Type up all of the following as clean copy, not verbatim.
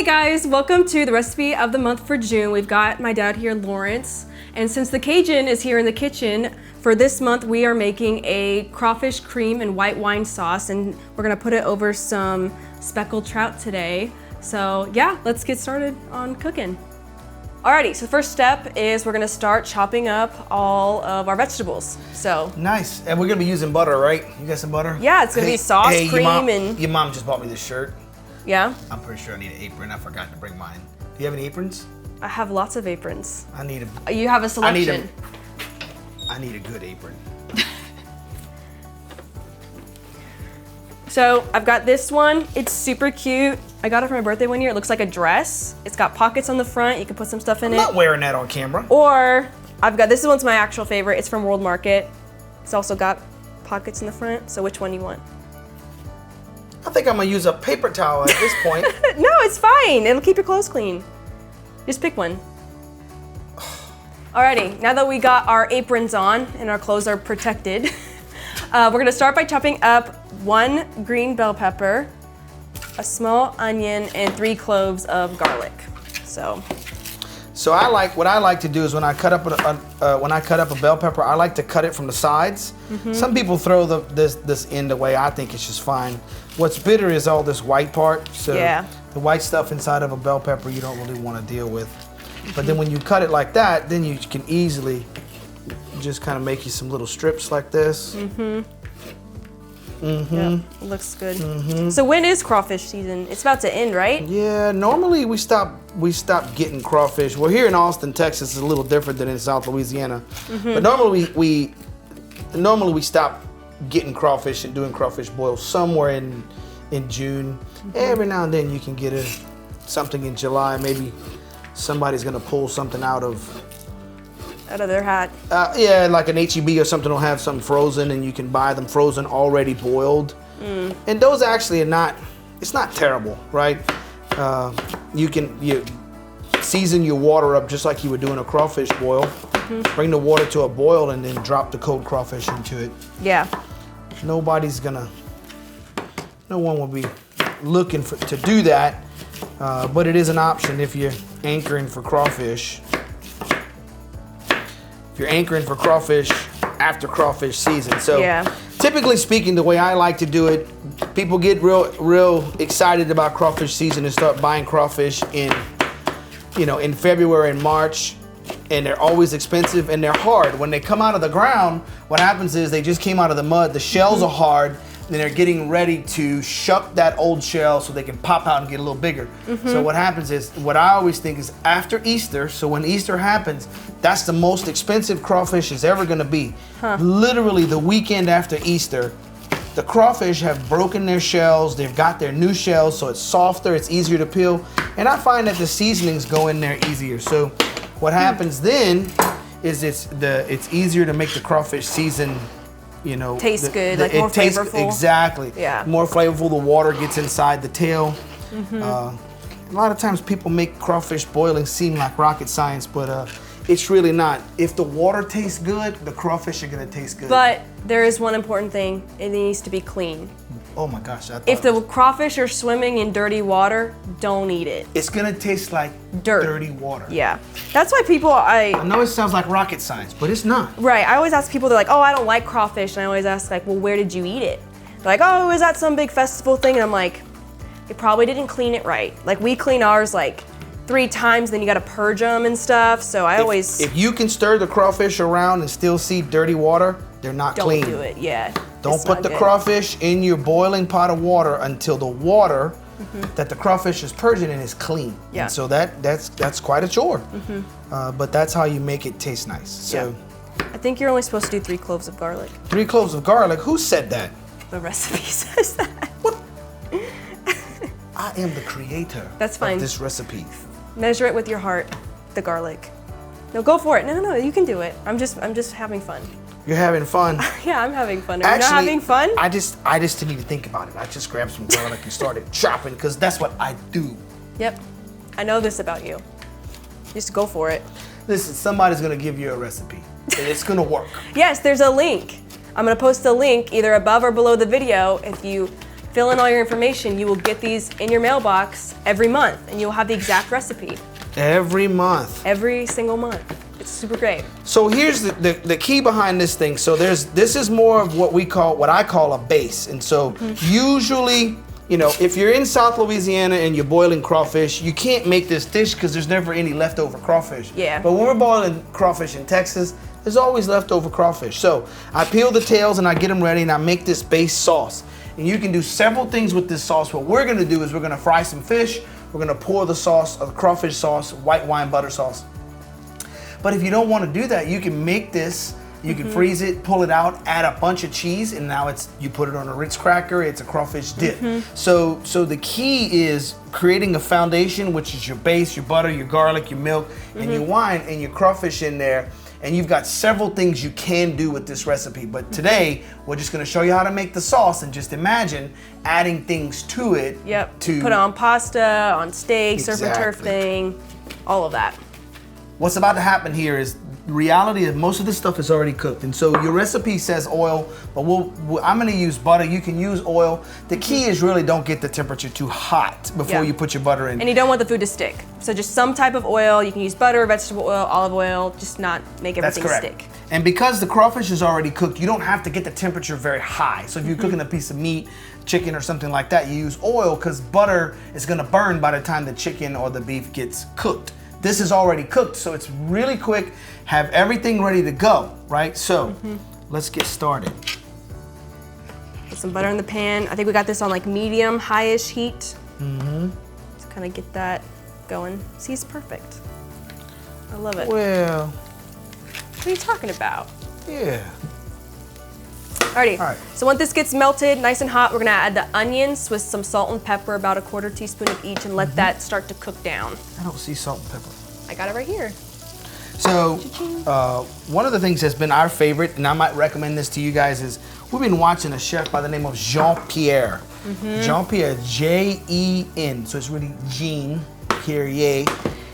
Hey guys, welcome to the recipe of the month for June. We've got my dad here, Lawrence, and since the Cajun is here in the kitchen, for this month we are making a crawfish cream and white wine sauce, and we're gonna put it over some speckled trout today. So yeah, let's get started on cooking. Alrighty, so the first step is we're gonna start chopping up all of our vegetables. So nice, and we're gonna be using butter, right? You got some butter? Yeah, it's gonna be sauce, cream, your mom just bought me this shirt. Yeah? I'm pretty sure I need an apron. I forgot to bring mine. Do you have any aprons? I have lots of aprons. I need a. You have a selection. I need a good apron. So I've got this one. It's super cute. I got it for my birthday one year. It looks like a dress. It's got pockets on the front. You can put some stuff in it. I'm not wearing that on camera. Or I've got, this one's my actual favorite. It's from World Market. It's also got pockets in the front. So which one do you want? I think I'm gonna use a paper towel at this point. No, it's fine. It'll keep your clothes clean. Just pick one. Alrighty, now that we got our aprons on and our clothes are protected, we're gonna start by chopping up 1 green bell pepper, a small onion, and 3 cloves of garlic. So what I like to do is when I cut up a bell pepper, I like to cut it from the sides. Some people throw this end away. I think it's just fine. What's bitter is all this white part. So yeah. The white stuff inside of a bell pepper you don't really want to deal with. But then when you cut it like that, then you can easily just kind of make you some little strips like this. Yeah, it looks good. So when is crawfish season? It's about to end, right? Yeah, normally we stop getting crawfish. Well, here in Austin, Texas, it's a little different than in South Louisiana. But normally we stop getting crawfish and doing crawfish boils somewhere in June. Every now and then you can get something in July. Maybe somebody's gonna pull something out of their hat. Yeah, like an HEB or something will have something frozen, and you can buy them frozen already boiled. And those actually it's not terrible, right? You season your water up just like you would do in a crawfish boil. Bring the water to a boil and then drop the cold crawfish into it. Yeah. No one will be looking to do that, but it is an option if you're anchoring for crawfish. You're anchoring for crawfish after crawfish season. So yeah. Typically speaking, the way I like to do it, people get real excited about crawfish season and start buying crawfish in February and March, and they're always expensive and they're hard. When they come out of the ground, what happens is they just came out of the mud, the shells are hard, and they're getting ready to shuck that old shell so they can pop out and get a little bigger. So what happens is, what I always think is after Easter, so when Easter happens, that's the most expensive crawfish is ever gonna be. Literally the weekend after Easter, the crawfish have broken their shells, they've got their new shells, so it's softer, it's easier to peel, and I find that the seasonings go in there easier. So what happens then is it's easier to make the crawfish season, tastes good, like more flavorful. Exactly. Yeah. More flavorful. The water gets inside the tail. A lot of times people make crawfish boiling seem like rocket science, but it's really not. If the water tastes good, the crawfish are gonna taste good. But there is one important thing. It needs to be clean. Oh my gosh! If the crawfish are swimming in dirty water, don't eat it. It's gonna taste like dirty water. Yeah, that's why people. I know it sounds like rocket science, but it's not. Right. I always ask people. They're like, "Oh, I don't like crawfish," and I always ask, like, "Well, where did you eat it?" They're like, "Oh, it was at some big festival thing," and I'm like, "You probably didn't clean it right. Like, we clean ours like 3 times, then you gotta purge them and stuff." So If you can stir the crawfish around and still see dirty water, they're not clean. Don't do it. Yeah. Don't put the crawfish in your boiling pot of water until the water that the crawfish is purging in is clean. Yeah. And so that's quite a chore. But that's how you make it taste nice. So I think you're only supposed to do 3 cloves of garlic. 3 cloves of garlic? Who said that? The recipe says that. What? I am the creator. That's fine. Of this recipe. Measure it with your heart, the garlic. No, go for it. No, you can do it. I'm just having fun. You're having fun. Yeah, I'm having fun. Are you not having fun? I just didn't even think about it. I just grabbed some garlic and started chopping because that's what I do. Yep. I know this about you. Just go for it. Listen, somebody's gonna give you a recipe and it's gonna work. Yes, there's a link. I'm gonna post a link either above or below the video. If you fill in all your information. You will get these in your mailbox every month, and you'll have the exact recipe. Every month. Every single month. It's super great. So here's the key behind this thing. So this is more of what I call a base. And so usually, you know, if you're in South Louisiana and you're boiling crawfish, you can't make this dish because there's never any leftover crawfish. Yeah. But when we're boiling crawfish in Texas, there's always leftover crawfish. So I peel the tails and I get them ready and I make this base sauce. And you can do several things with this sauce. What we're gonna do is we're gonna fry some fish. We're gonna pour the sauce, the crawfish sauce, white wine butter sauce. But if you don't wanna do that, you can make this, you can freeze it, pull it out, add a bunch of cheese, and now you put it on a Ritz cracker, it's a crawfish dip. So the key is creating a foundation, which is your base, your butter, your garlic, your milk, and your wine, and your crawfish in there. And you've got several things you can do with this recipe. But today, we're just gonna show you how to make the sauce, and just imagine adding things to it. Yep, put it on pasta, on steak, surf and turf thing, all of that. What's about to happen here is the reality of most of this stuff is already cooked. And so your recipe says oil, but I'm gonna use butter. You can use oil. The key is really don't get the temperature too hot before you put your butter in. And you don't want the food to stick. So just some type of oil. You can use butter, vegetable oil, olive oil, just not make everything stick. And because the crawfish is already cooked, you don't have to get the temperature very high. So if you're cooking a piece of meat, chicken or something like that, you use oil because butter is gonna burn by the time the chicken or the beef gets cooked. This is already cooked, so it's really quick. Have everything ready to go, right? So let's get started. Put some butter in the pan. I think we got this on like medium, high-ish heat. Let's kind of get that going. See, it's perfect. I love it. Well, what are you talking about? Yeah. Alrighty. All right. So once this gets melted, nice and hot, we're gonna add the onions with some salt and pepper, about a 1/4 teaspoon of each, and let that start to cook down. I don't see salt and pepper. I got it right here. So one of the things that's been our favorite, and I might recommend this to you guys, is we've been watching a chef by the name of Jean-Pierre. Jean-Pierre, J-E-N. So it's really Jean Pierre.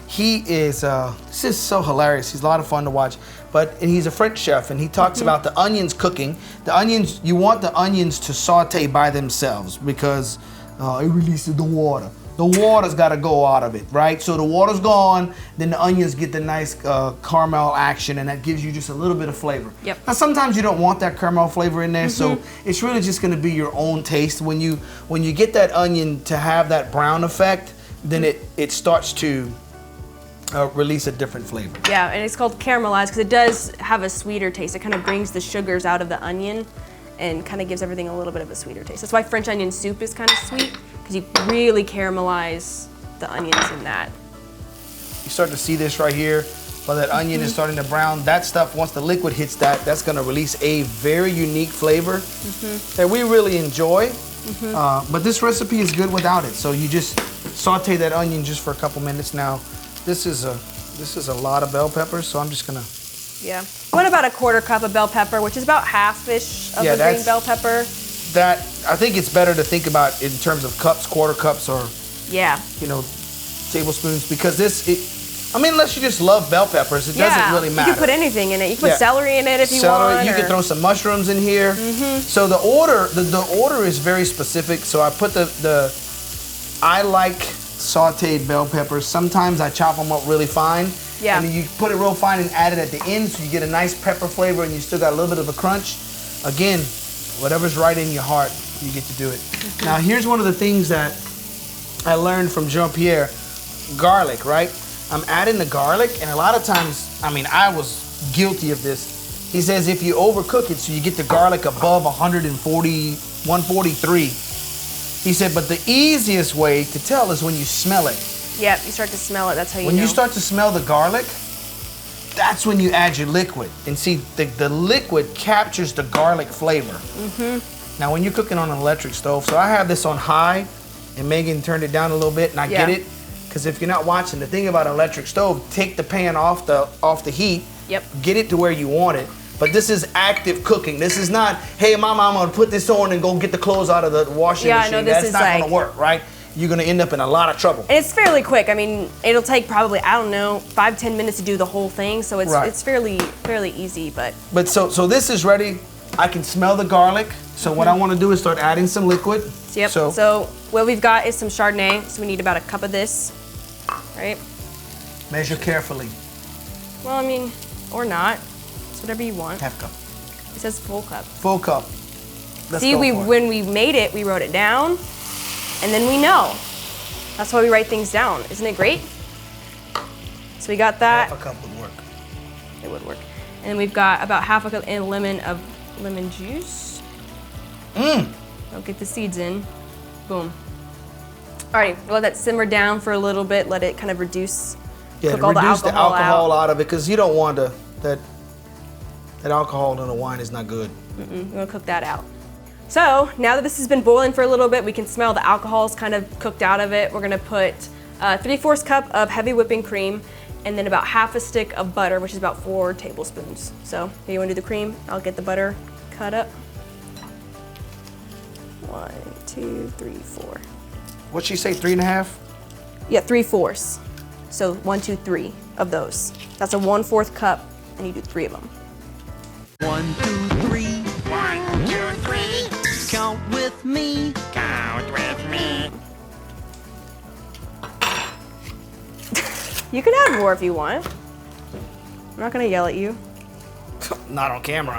He is it's just so hilarious. He's a lot of fun to watch. And he's a French chef, and he talks about the onions cooking. The onions, you want the onions to saute by themselves because it releases the water. The water's got to go out of it, right? So the water's gone, then the onions get the nice caramel action, and that gives you just a little bit of flavor. Yep. Now sometimes you don't want that caramel flavor in there, so it's really just going to be your own taste. When you get that onion to have that brown effect, then it starts to release a different flavor. Yeah, and it's called caramelized because it does have a sweeter taste. It kind of brings the sugars out of the onion and kind of gives everything a little bit of a sweeter taste. That's why French onion soup is kind of sweet, because you really caramelize the onions in that. You start to see this right here, while that onion is starting to brown. That stuff, once the liquid hits that, that's gonna release a very unique flavor that we really enjoy. But this recipe is good without it. So you just saute that onion just for a couple minutes. Now, this is a lot of bell peppers, so I'm just gonna. Yeah. What about a 1/4 cup of bell pepper, which is about half-ish of a green bell pepper? That, I think it's better to think about in terms of cups, 1/4 cups, or tablespoons, because unless you just love bell peppers, it doesn't really matter. You can put anything in it. You can put celery in it if you want. You can throw some mushrooms in here. So the order is very specific. So I put I like sauteed bell peppers. Sometimes I chop them up really fine. Yeah. And you put it real fine and add it at the end, so you get a nice pepper flavor and you still got a little bit of a crunch. Again, whatever's right in your heart, you get to do it. Now here's one of the things that I learned from Jean-Pierre. Garlic, right? I'm adding the garlic, and a lot of times, I was guilty of this. He says if you overcook it, so you get the garlic above 140, 143. He said, but the easiest way to tell is when you smell it. Yep, you start to smell it, that's how you know. When you start to smell the garlic, that's when you add your liquid. And see, the liquid captures the garlic flavor. Now when you're cooking on an electric stove, so I have this on high, and Megan turned it down a little bit, and I get it. Because if you're not watching, the thing about an electric stove, take the pan off the heat, get it to where you want it. But this is active cooking. This is not, hey mama, I'm gonna put this on and go get the clothes out of the washing machine. No, this That's is not gonna work, right? You're gonna end up in a lot of trouble. And it's fairly quick. It'll take probably, 5-10 minutes to do the whole thing, so it's fairly easy, but. So this is ready. I can smell the garlic. So what I want to do is start adding some liquid. Yep. So what we've got is some Chardonnay. So we need about a cup of this, right? Measure carefully. Well, I mean, or not. It's whatever you want. Half cup. It says full cup. Full cup. Let's See, when we made it, we wrote it down, and then we know. That's why we write things down. Isn't it great? So we got that. Half a cup would work. It would work. And then we've got about half a cup and a lemon of lemon juice. I'll get the seeds in. Boom. Alright, we'll let that simmer down for a little bit. Let it kind of reduce. Yeah, cook all reduce the alcohol out of it, because you don't want that alcohol in the wine is not good. We're gonna cook that out. So now that this has been boiling for a little bit, we can smell the alcohol's kind of cooked out of it. We're gonna put 3/4 cup of heavy whipping cream, and then about half a stick of butter, which is about 4 tablespoons. So if you wanna do the cream, I'll get the butter cut up. 1, 2, 3, 4. What'd she say, 3.5? Yeah, 3/4. So 1, 2, 3 of those. That's a 1/4 cup, and you do 3 of them. 1, 2, 3. 1, 2, 3. Count with me. Count with me. You can add more if you want. I'm not gonna yell at you. Not on camera.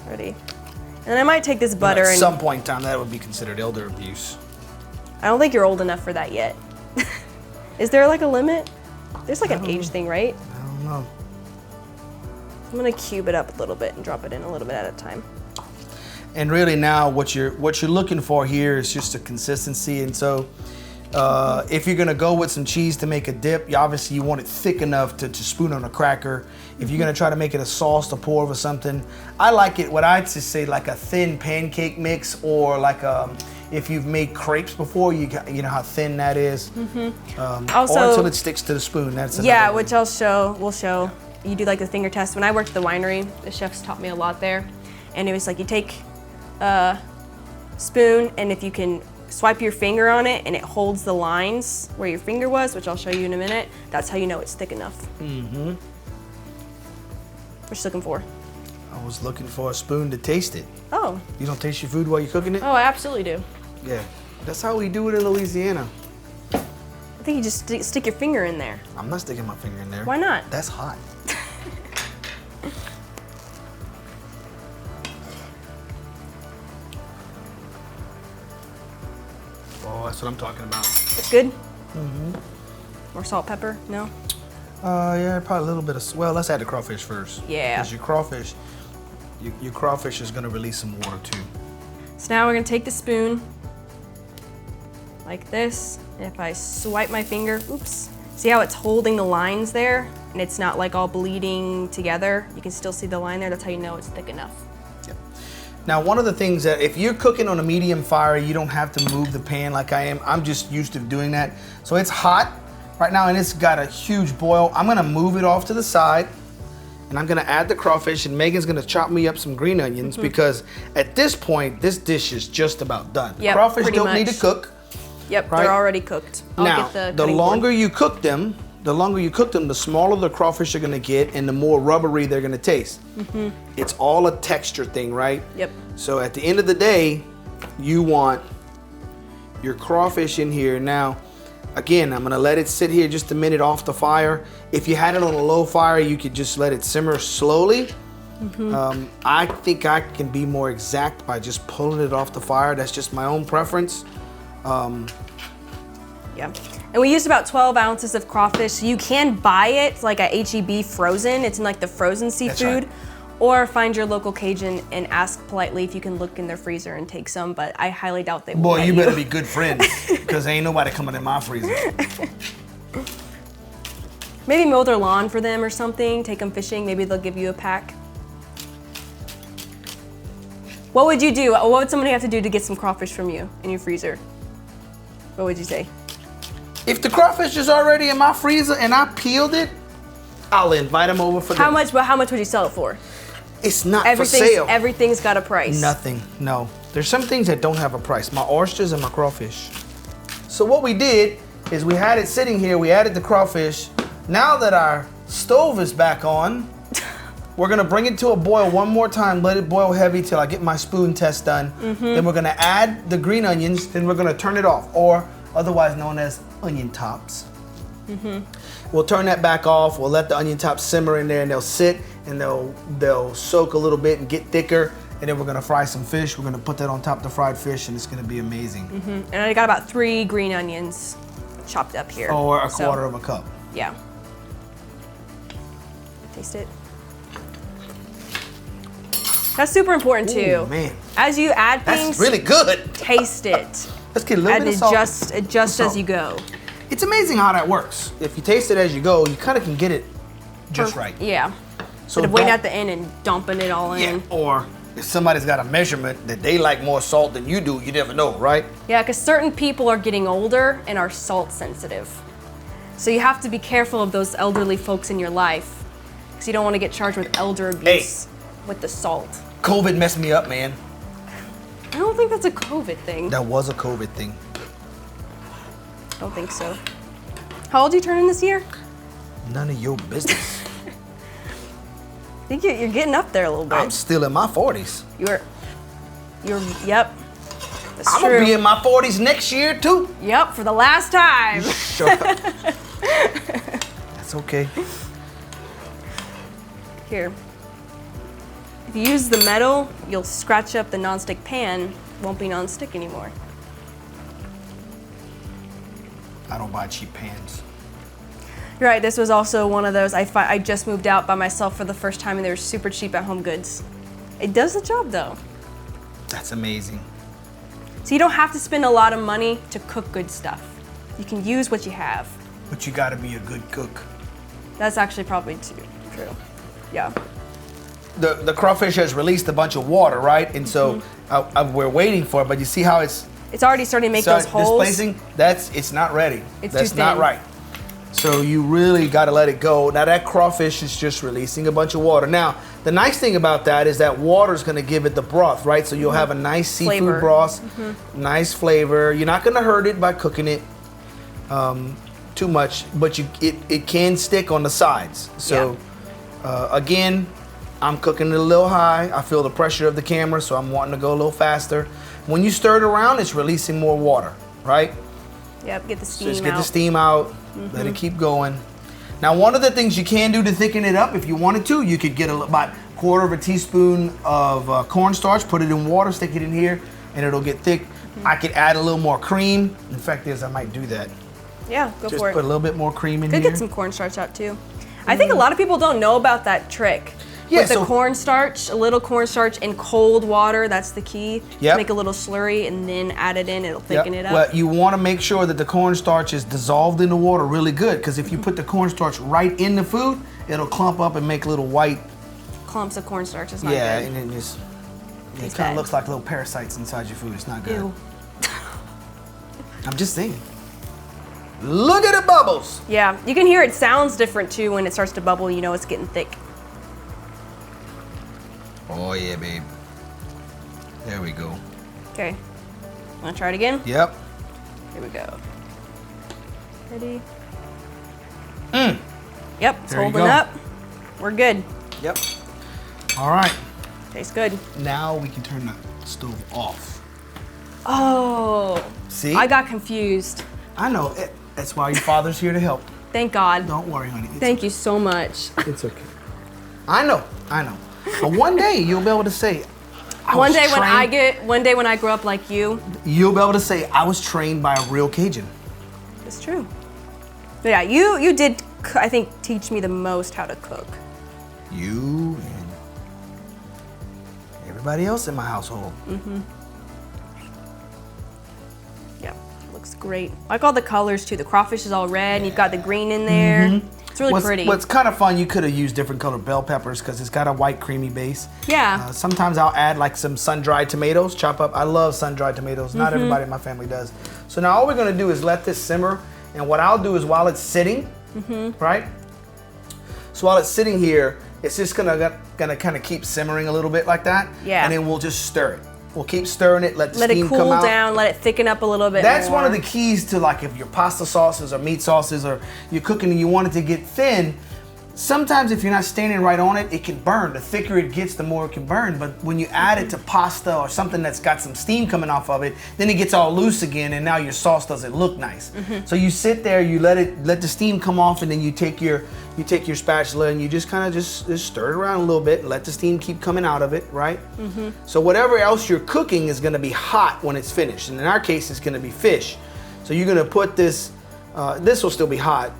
Ready? And I might take this butter At and some point in time, that would be considered elder abuse. I don't think you're old enough for that yet. Is there like a limit? There's like an age thing, right? I don't know. I'm gonna cube it up a little bit and drop it in a little bit at a time. And really now what you're looking for here is just a consistency. And so if you're gonna go with some cheese to make a dip, you want it thick enough to spoon on a cracker. If you're gonna try to make it a sauce to pour over something, I like it, what I'd just say, like a thin pancake mix, or like if you've made crepes before, you know how thin that is. Also, or until it sticks to the spoon. That's yeah, another which we'll show. You do like the finger test. When I worked at the winery, the chefs taught me a lot there, and it was like you take a spoon, and if you can swipe your finger on it and it holds the lines where your finger was, which I'll show you in a minute, that's how you know it's thick enough. What you looking for? I was looking for a spoon to taste it. Oh. You don't taste your food while you're cooking it? Oh, I absolutely do. Yeah, that's how we do it in Louisiana. I think you just stick your finger in there. I'm not sticking my finger in there. Why not? That's hot. Oh, that's what I'm talking about. It's good? More salt, pepper? No? Yeah, probably a little bit of, well, let's add the crawfish first. Yeah. Because your crawfish is gonna release some water too. So now we're gonna take the spoon, like this, and if I swipe my finger, oops, see how it's holding the lines there? And it's not like all bleeding together. You can still see the line there, that's how you know it's thick enough. Yep. Now, one of the things that if you're cooking on a medium fire, you don't have to move the pan like I am. I'm just used to doing that. So it's hot right now and it's got a huge boil. I'm gonna move it off to the side and I'm gonna add the crawfish, and Megan's gonna chop me up some green onions because at this point, this dish is just about done. Yep, crawfish pretty don't need much. to cook. Yep, right? they're already cooked. I'll Now, get the the cutting longer board. you cook them, the smaller the crawfish are gonna get and the more rubbery they're gonna taste. It's all a texture thing, right? Yep. So at the end of the day, you want your crawfish in here. Now, again, I'm gonna let it sit here just a minute off the fire. If you had it on a low fire, you could just let it simmer slowly. I think I can be more exact by just pulling it off the fire. That's just my own preference. Yeah. And we used about 12 ounces of crawfish. You can buy it like at H-E-B frozen. It's in like the frozen seafood. right. Or find your local Cajun and ask politely if you can look in their freezer and take some, but I highly doubt they will. Boy, let you better be good friends because ain't nobody coming in my freezer. Maybe mow their lawn for them or something. Take them fishing. Maybe they'll give you a pack. What would you do? What would somebody have to do to get some crawfish from you in your freezer? What would you say? If the crawfish is already in my freezer and I peeled it, I'll invite them over for How dinner. much? Well, how much would you sell it for? It's not for sale. Everything's got a price. Nothing, no. There's some things that don't have a price. My oysters and my crawfish. So what we did is we had it sitting here, we added the crawfish. Now that our stove is back on, We're gonna bring it to a boil one more time, let it boil heavy till I get my spoon test done. Then we're gonna add the green onions, then we're gonna turn it off, or otherwise known as onion tops. We'll turn that back off, we'll let the onion tops simmer in there and they'll sit and they'll soak a little bit and get thicker. And then we're gonna fry some fish. We're gonna put that on top of the fried fish and it's gonna be amazing. And I got about 3 green onions chopped up here. Or a quarter of a cup. Yeah. Taste it. That's super important too. Ooh, man. As you add things, That's really good. taste it. Let's get a little And bit of salt. adjust Salt. as you go. It's amazing how that works. If you taste it as you go, you kind of can get it just right. Yeah. So Instead of waiting don't- at the end and dumping it all Yeah, in. or if somebody's got a measurement that they like more salt than you do, you never know, right? Yeah, because certain people are getting older and are salt sensitive. So you have to be careful of those elderly folks in your life, because you don't want to get charged with elder abuse with the salt. COVID messed me up, man. I don't think that's a COVID thing. That was a COVID thing. I don't think so. How old are you turning this year? None of your business. I think you're getting up there a little bit. I'm still in my 40s. You're, yep. That's I'm true. gonna be in my 40s next year too. Yep, for the last time. Shut up. That's okay. Here. If you use the metal, you'll scratch up the nonstick pan. It won't be nonstick anymore. I don't buy cheap pans. You're right, this was also one of those, I just moved out by myself for the first time and they were super cheap at Home Goods. It does the job though. That's amazing. So you don't have to spend a lot of money to cook good stuff. You can use what you have. But you gotta be a good cook. That's actually probably true. Yeah. The crawfish has released a bunch of water, right? And so we're waiting for it, but you see how it's already starting to make those holes. displacing? It's not ready. It's That's too not thin. right. So you really got to let it go. Now that crawfish is just releasing a bunch of water. Now, the nice thing about that is that water is going to give it the broth, right? So you'll have a nice seafood Flavor. broth, nice flavor. You're not going to hurt it by cooking it too much, but it can stick on the sides. So again, I'm cooking it a little high. I feel the pressure of the camera, so I'm wanting to go a little faster. When you stir it around, it's releasing more water, right? Yep, get the steam Just out. get the steam out, let it keep going. Now, one of the things you can do to thicken it up, if you wanted to, you could get about a quarter of a teaspoon of cornstarch, put it in water, stick it in here, and it'll get thick. I could add a little more cream. In fact, I might do that. Yeah, go Just for it. put a little bit more cream in Could here. get some cornstarch out too. I think a lot of people don't know about that trick. Yeah, With the so- cornstarch, a little cornstarch in cold water, that's the key. Yep. Make a little slurry and then add it in, it'll thicken it up. Well, you want to make sure that the cornstarch is dissolved in the water really good, because if you put the cornstarch right in the food, it'll clump up and make little white. Clumps of cornstarch is not good. And then just it Tastes kind bad. of looks like little parasites inside your food. It's not good. Ew. I'm just saying. Look at the bubbles. Yeah, you can hear it sounds different too when it starts to bubble, you know it's getting thick. Oh yeah, babe. There we go. Okay, wanna try it again? Yep. Here we go. Ready? Mm. Yep, it's There you holding go. up. We're good. Yep. All right. Tastes good. Now we can turn the stove off. Oh, See? I got confused. I know. That's why your father's here to help. Thank God. Don't worry, honey. Thank you so much. It's okay. I know. But one day you'll be able to say, One day when I grow up like you, you'll be able to say, I was trained by a real Cajun. it's true. But yeah, you did, I think, teach me the most how to cook. You and everybody else in my household. Yeah, looks great. I like all the colors too. The crawfish is all red, and you've got the green in there. It's really pretty. What's kind of fun, you could have used different colored bell peppers because it's got a white creamy base. Yeah. Sometimes I'll add like some sun-dried tomatoes, chop up. I love sun-dried tomatoes. Not everybody in my family does. So now all we're gonna do is let this simmer. And what I'll do is while it's sitting, right? So while it's sitting here, it's just gonna kind of keep simmering a little bit like that. Yeah. And then we'll just stir it. We'll keep stirring it, let the Let steam it come cool out. down, let it thicken up a little bit That's more. one of the keys to, like, if your pasta sauces or meat sauces or you're cooking and you want it to get thin, sometimes if you're not standing right on it, it can burn. The thicker it gets, the more it can burn. But when you add it to pasta or something that's got some steam coming off of it, then it gets all loose again, and now your sauce doesn't look nice. So you sit there, you let the steam come off, and then you take your spatula and you just kind of just stir it around a little bit and let the steam keep coming out of it, right? So whatever else you're cooking is going to be hot when it's finished, and in our case, it's going to be fish. So you're going to put this. This will still be hot.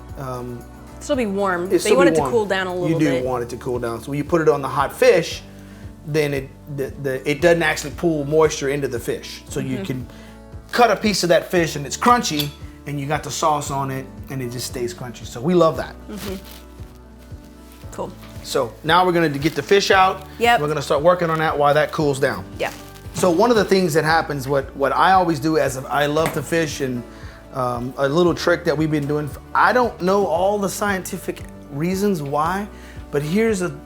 Still be warm, but you want it to cool down a little bit. You do want it to cool down. So when you put it on the hot fish, then it doesn't actually pull moisture into the fish. So you can cut a piece of that fish and it's crunchy, and you got the sauce on it, and it just stays crunchy. So we love that. Cool. So now we're gonna get the fish out. Yep. We're gonna start working on that while that cools down. Yeah. So one of the things that happens, what I always do I love to fish, and a little trick that we've been doing. I don't know all the scientific reasons why, but here's a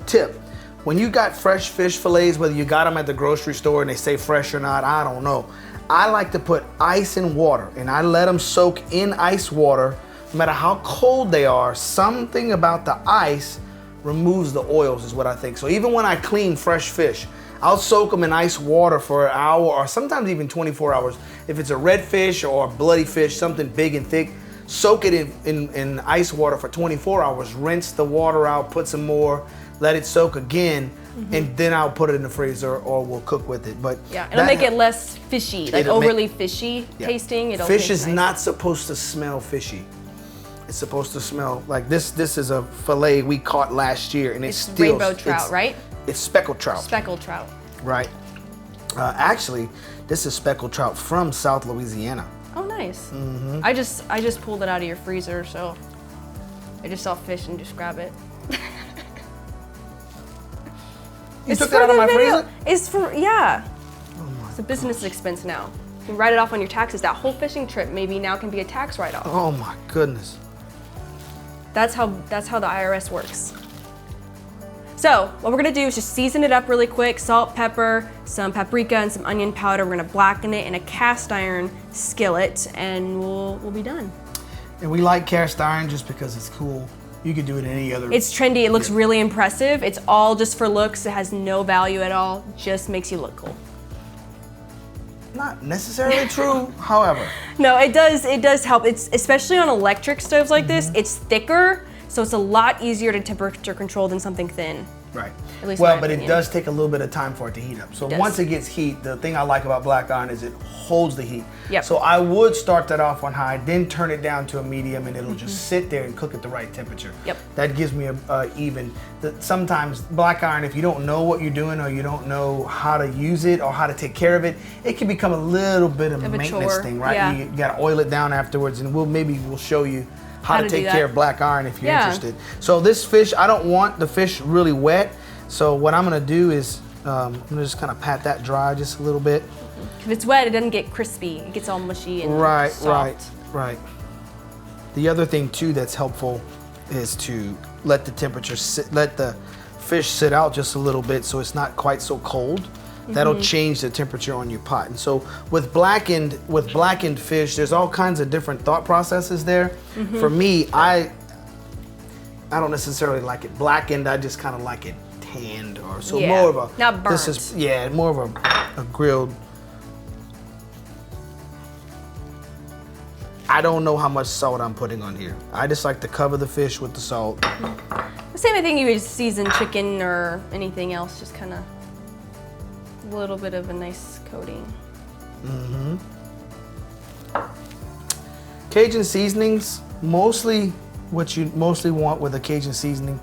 tip. When you got fresh fish fillets, whether you got them at the grocery store and they say fresh or not, I don't know. I like to put ice in water, and I let them soak in ice water. No matter how cold they are, something about the ice removes the oils is what I think. So even when I clean fresh fish, I'll soak them in ice water for an hour or sometimes even 24 hours. If it's a red fish or a bloody fish, something big and thick, soak it in ice water for 24 hours, rinse the water out, put some more, let it soak again, and then I'll put it in the freezer or we'll cook with it. But yeah, it'll make it less fishy, like overly fishy tasting. It'll fish is nice. not supposed to smell fishy. It's supposed to smell like this. This is a fillet we caught last year, and it's still rainbow trout, right? It's speckled trout. Speckled trout. Right. Actually, this is speckled trout from South Louisiana. Oh, nice. I just pulled it out of your freezer, so I just saw fish and just grab it. You took that out of my freezer? It's for, yeah. It's a business expense now. You can write it off on your taxes. That whole fishing trip maybe now can be a tax write-off. Oh my goodness. That's how the IRS works. So what we're gonna do is just season it up really quick, salt, pepper, some paprika, and some onion powder. We're gonna blacken it in a cast iron skillet, and we'll be done. And we like cast iron just because it's cool. You could do it in any other. It's trendy, it looks really impressive. It's all just for looks, it has no value at all, just makes you look cool. Not necessarily true, however. No, it does help. It's especially on electric stoves like this, it's thicker, so it's a lot easier to temperature control than something thin. Right. At least well, my but opinion. it does take a little bit of time for it to heat up. So once it gets heat, the thing I like about black iron is it holds the heat. Yep. So I would start that off on high, then turn it down to a medium, and it'll just sit there and cook at the right temperature. Yep. That gives me a even. Sometimes black iron, if you don't know what you're doing or you don't know how to use it or how to take care of it, it can become a little bit of a maintenance chore. thing, right? Yeah. You gotta oil it down afterwards, and we'll show you how to take care of black iron if you're interested. So this fish, I don't want the fish really wet. So what I'm gonna do is I'm gonna just kind of pat that dry just a little bit. If it's wet, it doesn't get crispy. It gets all mushy and soft. Right. The other thing too that's helpful is to let the temperature let the fish sit out just a little bit so it's not quite so cold. That'll change the temperature on your pot. And so with blackened fish, there's all kinds of different thought processes there. For me, I don't necessarily like it blackened. I just kind of like it tanned or so more of a not burnt. This is more of a grilled. I don't know how much salt I'm putting on here. I just like to cover the fish with the salt. The same thing you would season chicken or anything else, just kind of a little bit of a nice coating. Cajun seasonings, mostly what you mostly want with a Cajun seasoning,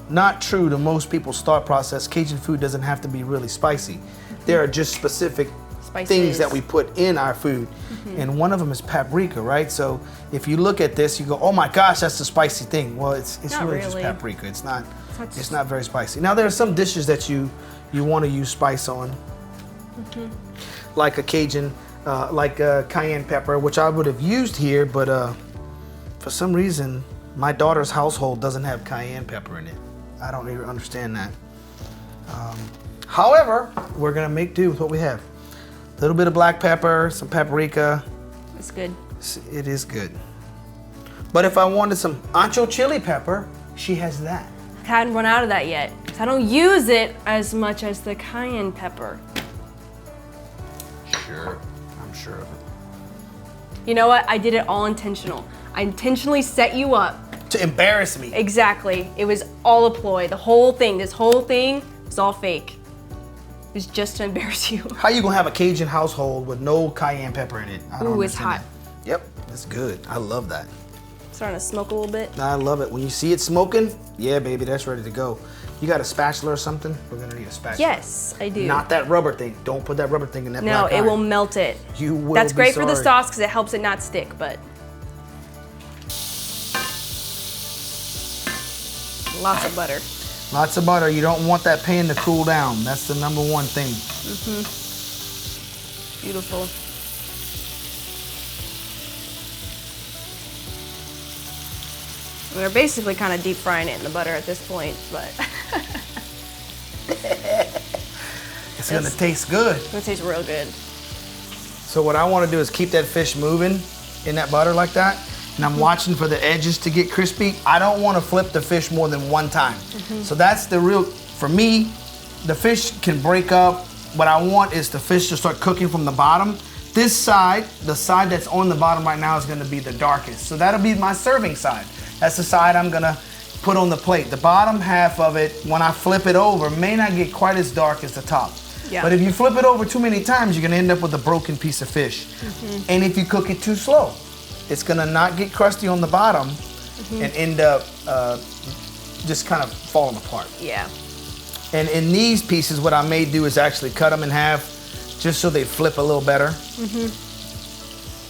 not true to most people's thought process. Cajun food doesn't have to be really spicy. There are just specific things that we put in our food, and one of them is paprika, right? So if you look at this, you go, "Oh my gosh, that's a spicy thing." Well, it's really just paprika. It's not very spicy. Now there are some dishes that you want to use spice on, like a Cajun, like cayenne pepper, which I would have used here, but for some reason my daughter's household doesn't have cayenne pepper in it. I don't even understand that. However, we're gonna make do with what we have. A little bit of black pepper, some paprika. It's good. It is good. But if I wanted some ancho chili pepper, she has that. I hadn't run out of that yet. I don't use it as much as the cayenne pepper. Sure, I'm sure of it. You know what? I did it all intentional. I intentionally set you up. To embarrass me. Exactly. It was all a ploy. The whole thing, this whole thing was all fake. It was just to embarrass you. How you gonna have a Cajun household with no cayenne pepper in it? I don't Ooh, it's understand hot. that. Yep, it's good. I love that. Starting to smoke a little bit. I love it. When you see it smoking, yeah, baby, that's ready to go. You got a spatula or something? We're gonna need a spatula. Yes, I do. Not that rubber thing. Don't put that rubber thing in that No, black it iron. will melt it. You will That's be great for the sorry. sauce because it helps it not stick, but lots of butter. Lots of butter. You don't want that pan to cool down. That's the number one thing. Beautiful. We're basically kind of deep frying it in the butter at this point, but It's gonna taste good. it's gonna taste real good. So what I want to do is keep that fish moving in that butter like that. And I'm watching for the edges to get crispy. I don't want to flip the fish more than one time. So that's the real, for me, the fish can break up. What I want is the fish to start cooking from the bottom. This side, the side that's on the bottom right now is gonna be the darkest. So that'll be my serving side. That's the side I'm gonna put on the plate. The bottom half of it, when I flip it over, may not get quite as dark as the top. Yeah. But if you flip it over too many times, you're gonna end up with a broken piece of fish. And if you cook it too slow, it's gonna not get crusty on the bottom and end up just kind of falling apart. Yeah. And in these pieces, what I may do is actually cut them in half just so they flip a little better.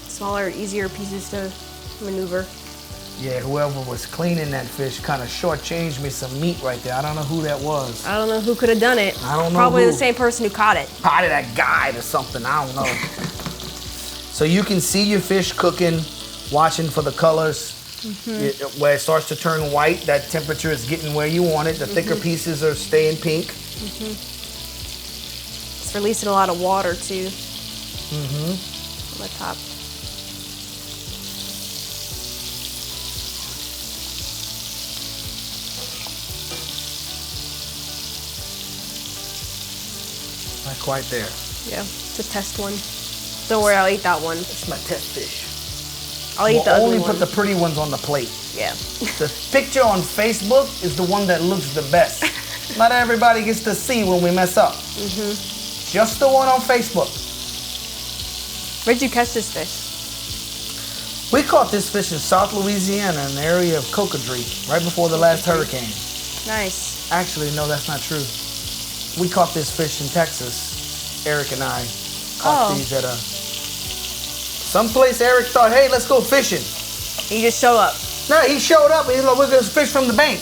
Smaller, easier pieces to maneuver. Yeah, whoever was cleaning that fish kind of shortchanged me some meat right there. I don't know who that was. I don't know who could have done it. I don't know Probably who. the same person who caught it. Probably that guide or something, I don't know. So you can see your fish cooking, watching for the colors. Where it starts to turn white, that temperature is getting where you want it. The thicker pieces are staying pink. It's releasing a lot of water too. On the top. Not quite there. Yeah, it's a test one. Don't worry, I'll eat that one. It's my test fish. I'll eat the We'll ugly only one. put the pretty ones on the plate. Yeah. The picture on Facebook is the one that looks the best. Not everybody gets to see when we mess up. Just the one on Facebook. Where'd you catch this fish? We caught this fish in South Louisiana in the area of Cocodrie, right before the last hurricane. Nice. Actually, no, that's not true. We caught this fish in Texas. Eric and I caught these at someplace Eric thought, hey, let's go fishing. You just show up. No, he showed up and he's like, we're gonna fish from the bank.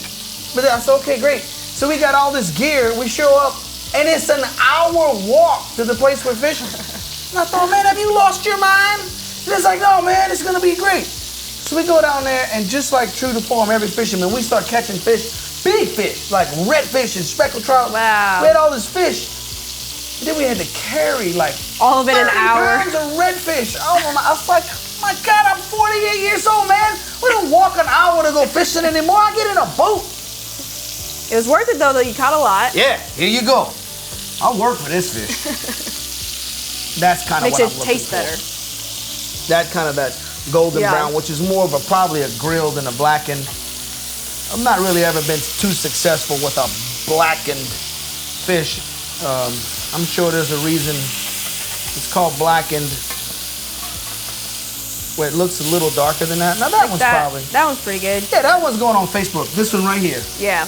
But I said, okay, great. So we got all this gear, we show up, and it's an hour walk to the place we're fishing. And I thought, man, have you lost your mind? And it's like, no, man, it's gonna be great. So we go down there, and just like true to form, every fisherman, we start catching fish, big fish, like redfish and speckled trout. Wow. We had all this fish. And then we had to carry like All of it an 30 hour. pounds of redfish. Oh my! I was like, my God, I'm 48 years old, man. We don't walk an hour to go fishing anymore. I get in a boat. It was worth it though, you caught a lot. Yeah, here you go. I'll work for this fish. That's kind of Makes what it I'm looking taste for. better. That kind of that golden Yeah. brown, which is more of a probably a grilled than a blackened. I've not really ever been too successful with a blackened fish. I'm sure there's a reason it's called blackened, where it looks a little darker than that. Now that one's probably. That one's pretty good. Yeah, that one's going on Facebook. This one right here. Yeah.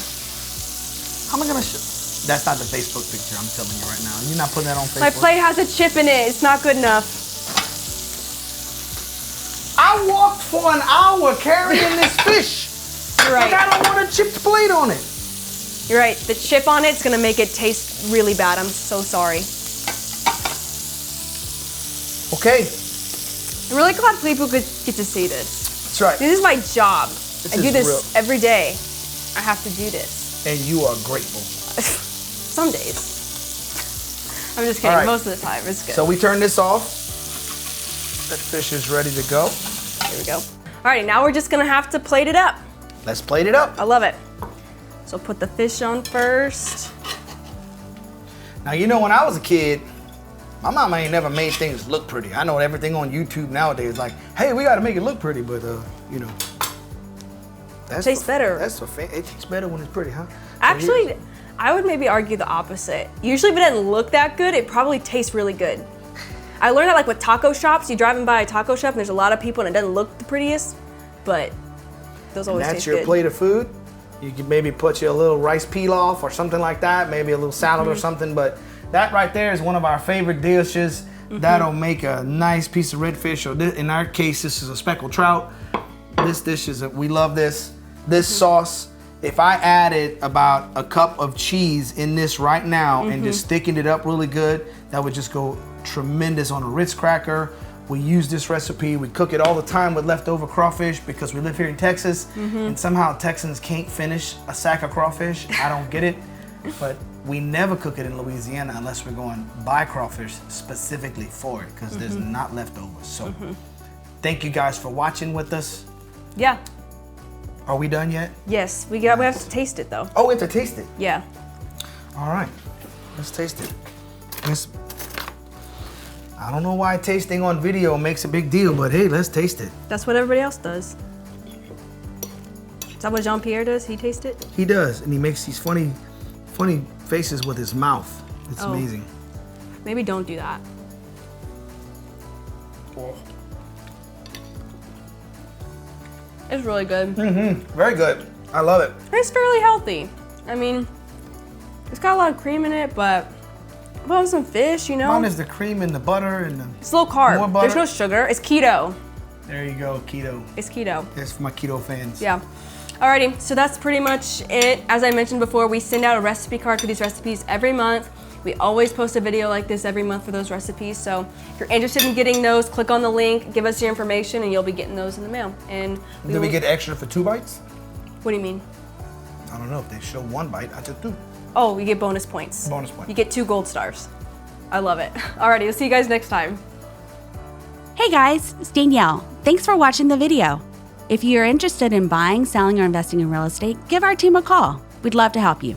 How am I gonna show? That's not the Facebook picture, I'm telling you right now. You're not putting that on Facebook. My plate has a chip in it. It's not good enough. I walked for an hour carrying this fish. You're Like, right. I don't want a chipped plate on it. You're right. The chip on it's gonna make it taste really bad. I'm so sorry. Okay, I'm really glad people could get to see this. that's right. This is my job. I do is this real. every day. I have to do this. And you are grateful. Some days. I'm just kidding. All right. Most of the time, it's good. So we turn this off. That fish is ready to go. Here we go. Alrighty, now we're just gonna have to plate it up. Let's plate it up. I love it. So put the fish on first. Now, you know, when I was a kid, my mama ain't never made things look pretty. I know everything on YouTube nowadays, like, hey, we gotta make it look pretty, but you know. Tastes better. It tastes better when it's pretty, huh? Actually, I would maybe argue the opposite. Usually if it doesn't look that good, it probably tastes really good. I learned that like with taco shops, you driving by a taco shop and there's a lot of people and it doesn't look the prettiest, but those always taste good. That's your plate of food. You could maybe put you a little rice pilaf or something like that, maybe a little salad or something, but that right there is one of our favorite dishes. That'll make a nice piece of redfish, or in our case, this is a speckled trout. This dish is, we love this. This sauce, if I added about a cup of cheese in this right now and just thickened it up really good, that would just go tremendous on a Ritz cracker. We use this recipe, we cook it all the time with leftover crawfish because we live here in Texas and somehow Texans can't finish a sack of crawfish. I don't get it, but we never cook it in Louisiana unless we're going buy crawfish specifically for it because there's not leftovers. So thank you guys for watching with us. Yeah. Are we done yet? Yes, we have to taste it though. Oh, we have to taste it. Yeah. All right, let's taste it. I don't know why tasting on video makes a big deal, but hey, let's taste it. That's what everybody else does. Is that what Jean-Pierre does? He tastes it? He does, and he makes these funny faces with his mouth. It's amazing. Maybe don't do that. Oh. It's really good. Very good. I love it. It's fairly healthy. I mean, it's got a lot of cream in it, but well, some fish, you know. Mine is the cream and the butter and the. It's low carb. More butter. There's no sugar. It's keto. There you go, keto. It's keto. That's for my keto fans. Yeah. Alrighty, so that's pretty much it. As I mentioned before, we send out a recipe card for these recipes every month. We always post a video like this every month for those recipes. So if you're interested in getting those, click on the link, give us your information, and you'll be getting those in the mail. And do we get extra for 2 bites? What do you mean? I don't know. If they show 1 bite, I took 2. Oh, we get bonus points. Bonus points. You get 2 gold stars. I love it. Alrighty, we'll see you guys next time. Hey guys, it's Danielle. Thanks for watching the video. If you're interested in buying, selling, or investing in real estate, give our team a call. We'd love to help you.